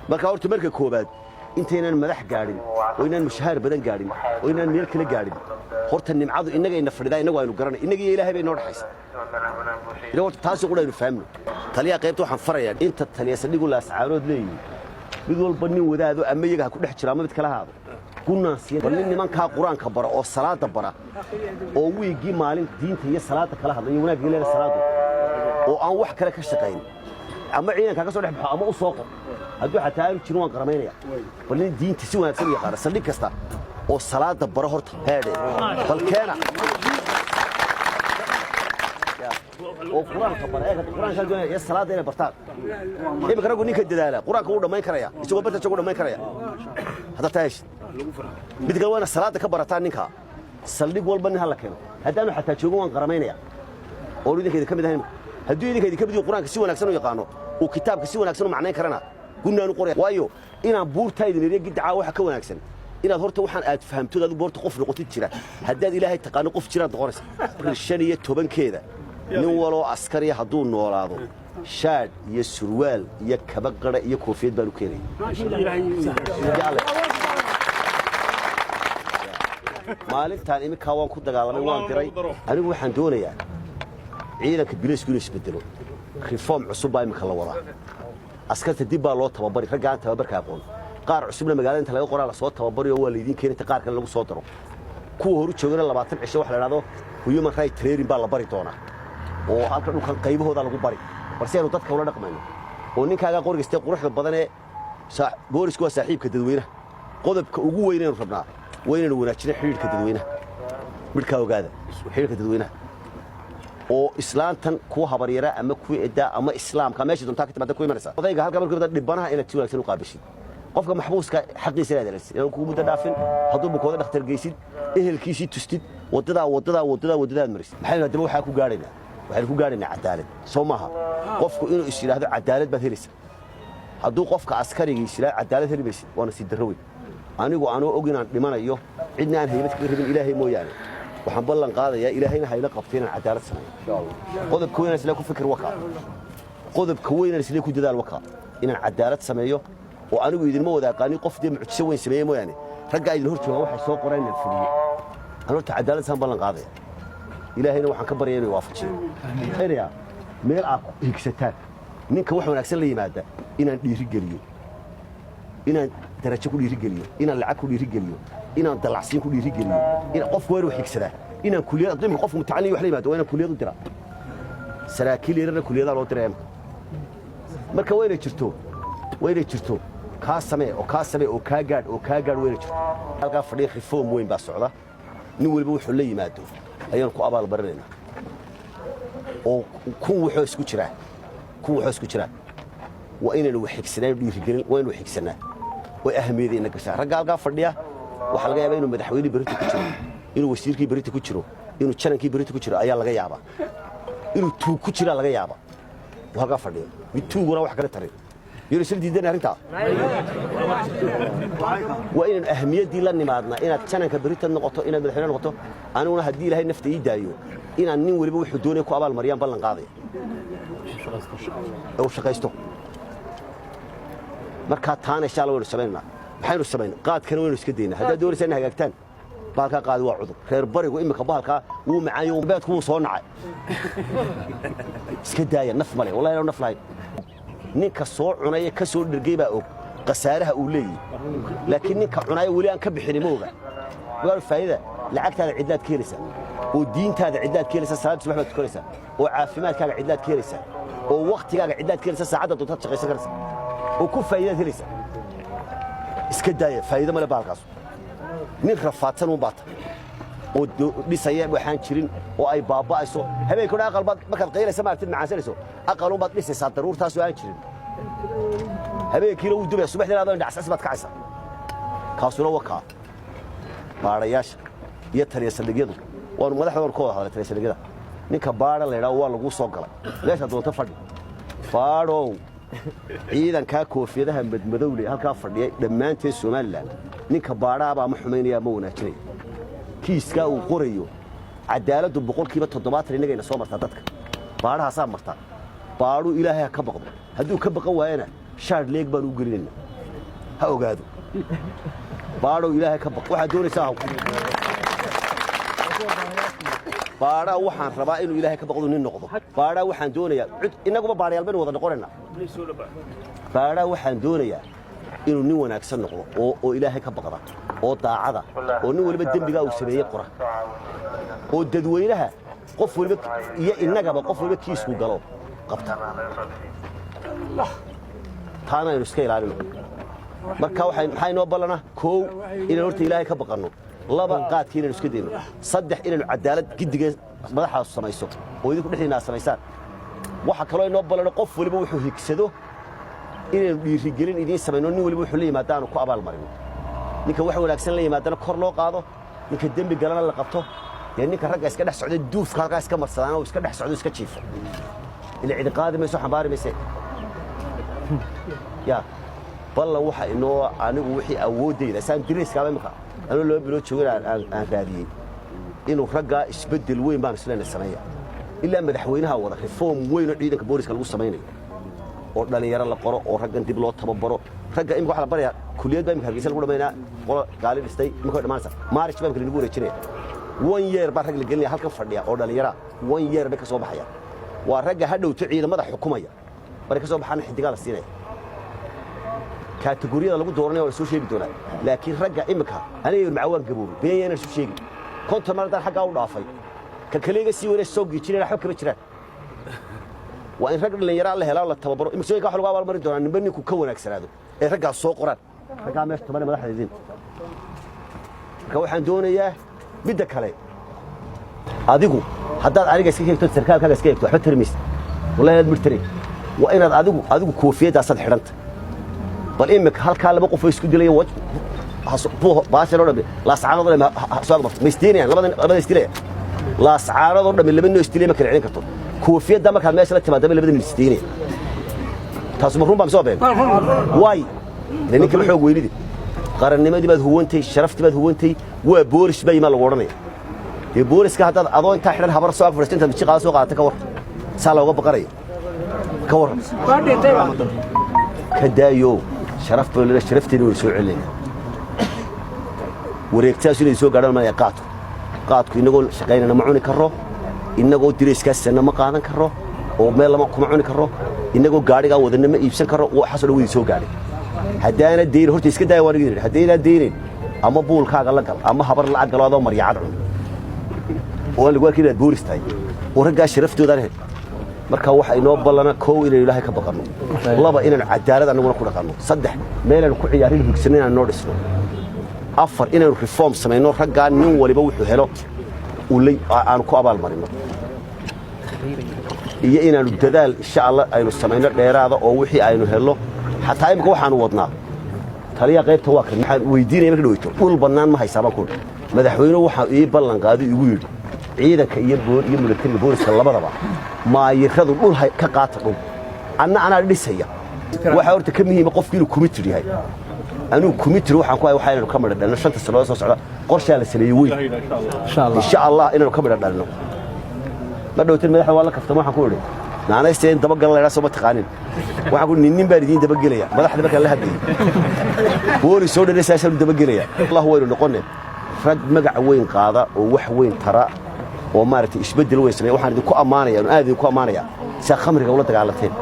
marka horta marka koobaad intaynan madax gaadhin oo inaan mushaar badan gaadhin oo inaan meel kale gaadhin horta nimcadu inaga ina fadhidaa inagu aynu garanay inaga iyo ilaahay bay noo dhaxaysa ila horta taasi qudaynu fahamno taliya qaybta waxaan farayaa inta taliya sadhigu la ascaarood leeyahay mid walba nin wadaado ama iyaga ku dhex jira ama mid kala haado gunaasiin bal nimanka quraanka bara oo salaada bara oo wiigi maalin diinta iyo salaada kala hadlayo wanaagga leeyahay salaadu oo aan wax kale ka shaqeyn ama ciidanka ka soo dhex baxo ama u soo qor hadduu xataa aanu jirin waan qaramaynaya bal nin diinta si wanaagsan u yaqaan saldhig kasta oo salaada bara horta heede bal keena oo quraanka bara ee quraanka doonaya ee salaada inay bartaan imika raggu ninka dadaala quraanka uu dhameyn karaya isagoo barta ugu dhameyn karaya hada taash mid kale waana salaada ka barataan ninka saldhig walba nin hala keeno haddaanu xataa joogo waan qaramaynaya oo idinkeeda kamid ahayn haddii idinkeeda kamid quraanka si wanaagsan u yaqaano oo kitaabka si wanaagsan u macnayn karana gunaanu qoray waayo inaan buurtayda leeyahay gidacaa waxa ka wanaagsan inaad horta waxaan aad fahamto aad boorta qof noqotid jira haddaad ilaahay taqaano qof jira doqonaysa 15keeda nin waloo askari hadduu noolaado shaad iyo surwaal iyo kaba qara iyo koofiyad baan u keenay maalintaan imika waan ku dagaalamay waan diray anigu waxaan doonayaa ciidanka bileysku inuu isbedelo reform cusub baa imika la wadaa askarta dib baa loo tababari raggaan tababarka aqoon qaar cusubna magaalada inta laga qoraa la soo tababariyo waa la idin keenay qaar kale lagu soo daro kuwa horu joogana 20 cisho wax la yiraahdo human right training baa la bari doonaa oo halka dhulka qaybahooda lagu bari balse aanu dadka wala dhaqmayno oo ninkaaga qorgistay quruxda badan ee boolisku waa saaxiibka dadweynaha qodobka ugu weyn ee rabnaa weynana wanaajina xiriirka dadweynaha midka ogaada xiriirka dadweynaha oo islaantan ku habaryara ama ku eeda ama islaamka meesha doonta ka timaada ku imanaysa odayga halka markuu dhibanaha inaad si wanaagsan u qaabishid qofka maxbuuska xaqiisa leedahay inuu ku muddo dhaafin hadduu bukooda dhakhtar geysid ehelkiisii tustid wadada maris maxay hadaba waxa ku gaarayna waxaan ku gaaraynaa cadaalad Soomaha qofku inuu is yiraahdo cadaalad baad helaysaa hadduu qofka askariga is yiraahdo cadaalad helimaysid waana si darro weyn anigu aanoo og inaan dhimanayo cidna aan haybad ka rabin ilaahay mooyaane waxaan ballan qaadayaa ilaahayna hayla qabteen aan cadaalad sameeyo insha Allah qodobka weyn isla ku fikir wakaa qodobka weyn isla ku dadaal wakaa inaan cadaalad sameeyo oo anigu idinma wada aqaani qof dee mucjiso weyn sameeyay mooyaane ragga idin hor jooga waxay soo qoreen inaan fuliyo anoo cadaalad san ballan qaadaya ilaahayna waxaan ka baryayaa inuu waafajiyo xiriya meel aad higsataan ninka wax wanaagsan la yimaada inaan dhiiri geliyo inaan darajo ku dhiiri geliyo inaan lacag ku dhiiri geliyo inaan dalacsiin ku dhiiri geliyo inaan qof weer wax higsada inaan kuliyad qofka qof mutacallim wax la yimaado inaan kuliyad u dira saraakiil yarna kuliyada loo diray marka wayna jirto ka samee oo ka gaadh wayna jirto halka fadhiyo reform weyn baa socda nin walba wuxuu la yimaado ayaan ku abaal baranayna oo kuwa wuxuu isku jira waa inaynu wax xigsanaa dhiirigelin waa inuu xigsanaa oo ahmiyadina gashaa ragga halka fadhiya waxa laga yaabaa inuu madaxweyne berito ku jiro inuu wasiirkii berito ku jiro inuu janankii berito ku jiro ayaa laga yaabaa inuu tuug ku jira laga yaabaa halka fadhiyo mid tuuguna wax kale tarin يرسل دي دنا رنتا وإن أهمية دي لنا معنا إن تشانك بريت النقطة إن بالحين النقطة أنا وأنا هدي لهي نفتي يدايو إن النين ولبوا يحدوني كأبال مريم بلن قاضي أو شقيستو مركات ثاني شالوا السبعين بحين السبعين قاد كانوا يسكدينا هذا دور سنة هجتان بالك قاد وعضو خير بري وإما كبالك ومع يوم بيتكم صنع سكدايا نفملي والله لو نفلاي ninka soo cunaya ka soo dhirgay baa og qasaaraha uu leeyahay laakiin ninka cunaya wali aan ka bixin mooga waa faa'iida lacagtaada cidlaad keenaysa oo diintaada cidlaad keenaysa salaad subax baad tukanaysa oo caafimaadkaaga cidlaad keenaysa oo waqtigaaga cidlaad keenaysa saacada doontaad shaqaysan karaysa oo ku faa'iida helaysa iska daaya faa'iida male baalkaas nin rafaadsan u baata oo dhisaya waxaan jirin oo ay baaba'ayso habeenkii aqal baad markaad qeynaysa ma artid macaansanayso aqal baad dhisaysaa daruurtaas oo aan jirin habeenkii uu dubay subaxdii aad dhacsaas baad kacaysa kaasuna wakaa baarayaasha iyo taliya saldhigyadu waa madaxda kooda hadalay taliya saldhigyada ninka baara leeyahay waa lagu soo galay meesha doonta fadhi faadhow ciidanka koofiyadaha madmadowle halka fadhiyay dhamaanteen Soomaaliland ninka baara baa ma xumeynaya ma wanaajinay kiiska uu qorayo cadaaladu 7% inagayna soo martaa dadka baaraha saa martaa baaru ilaahay ka baqdo hadduu ka baqan waayana shaad leeg baan u gelinayna ha ogaado baadhow ilaahay ka baq waxaad doonaysaa baadhaa waxaan rabaa inuu ilaahay ka baqdo nin noqdo baadhaa waxaan doonayaa innaguba baadhayaal baynu wada noqonaynaa baadhaa waxaan doonayaa inuu nin wanaagsan noqdo oo ilaahay ka baqda oo daacada oo nin waliba dembigaa uu sameeyey qora oo dadweynaha qof waliba iyo innagaba qof waliba kiisku galo qabta taana aynu iska ilaalino marka maxay noo ballana koow inaan horta ilaahay ka baqanno laba qaadkii inaynu iska dayno saddex inaynu cadaalad giddigee madaxaasu samayso oo idinku dhexdiinna aad samaysaan waxa kaloo inoo ballano qof waliba wuxuu higsado inaynu dhiirigelin idiin samayno nin waliba wuxuu la yimaada aanu ku abaalmarino ninka wax wanaagsan la yimaadana kor loo qaado ninka dembi galana la qabto dee ninka ragga iska dhex socday duufka halkaa iska marsadaan oo iska dhex socdo iska jiifo ila cidi qaadi mayso xambaari mayse yaa ballan waxa inoo anigu wixii awooddayda saan dirayskaaba imika anuu laba bilood joogin aan raadiyey inuu raggaa isbeddel weyn baan isleena sameeya ilaa madaxweynaha wada reform weyn oo ciidanka booliska lagu samaynayo oo dhalinyaro la qoro oo raggan dib loo tababaro ragga imika waxa la barayaa kuliyad baa imika hargeysa lagu dhamaynaa qolo gaali dhistay imika dhamaanaysa maarish baa imika lagu wareejinaya 1 year baa rag la gelinaya halkan fadhiya oo dhalinyara 1 year bay ka soo baxaya waa ragga hadhowto ciidamada xukumaya bari ka soo baxana xidigaa la siinaya kategoriyada lagu dooranayo waa soo sheegi doonaa laakiin ragga imika aniga macawaan gaboobay beenyana soo sheegi konton mardan xagga u dhaafay ka kaliya sii weynaa soo giijinayna xog kama jiraan waa in rag dhalinyaro la helo la tababaro imika waxa lagu abaalmarin doonaa ninba ninku ka wanaagsanaado ee raggaa soo qoraan raggaa meesha toban madaxdeedin marka waxaan doonayaa midda kale adigu haddaad aniga iska heegto sarkaalkaaga iska heegto waxba tarmis wallahi aad mirtare waa inaad adigu koofiyadaasaad xidhanta bal imika halkaa laba qof oo isku dilaya baashan oo dhammi laascaanood oo dhammi soo agmarto ma isdiinayaan labada isdilaya laascaanood oo dhammi laba noo isdilaya ma kala celin karto koofiyadda markaad meesha la timaadaba labada nin isdiinaya taasu ma run baa misoo been waay ninka ma xoog weynidi qarannimadii baad huwantay sharaftii baad huwantay waa boolis baa imaa lagu odhanaya dee booliska haddaad adoo intaa xidhan habar soo ag fadhiista intaad mijiqaada soo qaadata ka war saa looga baqanaya ka war ka daayo sharafteena way soo celinayna wareegtaas inay soo gaadhaan malaya qaadku inagoo shaqaynana ma cuni karro inagoo dirayskaasana ma qaadan karro oo meel lama kuma cuni karro inagoo gaadhigaa wadana ma iibsan karro waxaasoo dhan way soo gaadhay haddaana deynin horta iska daaya waan iga yidhi haddaynaa deynin ama buulkaaga la gal ama habar lacag galo adoo maryacad cun oo lagu arkin inaad boolis tahay oo raggaa sharaftoodan ahayd marka waxa inoo ballana koow inaynu ilaahay ka baqanno laba inaynu cadaalad annaguna ku dhaqanno saddex meelaynu ku ciyaarin hugsanno inaan noo dhisno afar inaynu reform samayno raggaa nin waliba wuxuu helo aanu ku abaalmarino iyo inaanu dadaal insha allah aynu samayno dheeraada oo wixii aynu helno xataa imika waxaanu wadnaa taliya qaybta waa kan waxaan weydiinaya marka dhaweyto dhul bannaan ma haysaa baan ku madaxweynuhu waxaa ii ballan qaaday igu yidhi ciidanka iyo militariga booliska labadaba maayiradu dhul ka qaata dhul anaa dhisaya waxa horta ka muhiima qofkii inuu committed yahay anuu committed waxaan ku hay waxa inaynu ka midho dhalno 5 sano soo socda qorshaha la sameeyay weyn insha allah inaynu ka midho dhalno ma dhowtin madaxda waa la kaftamo waxaan ku idhi naanaysteen dabagal la soo mataqaanin waxaan ku nin baa idin dabagelaya madaxda marka la hadlayay boolis soo dhanaysaa dabagelaya allah waynu noqonay rag magac weyn qaada oo wax weyn tara oo maartay isbedel weyn sameeyay waxaan idinku ammaanayaa aad idinku ammaanayaa si khamriga ula dagaalanteen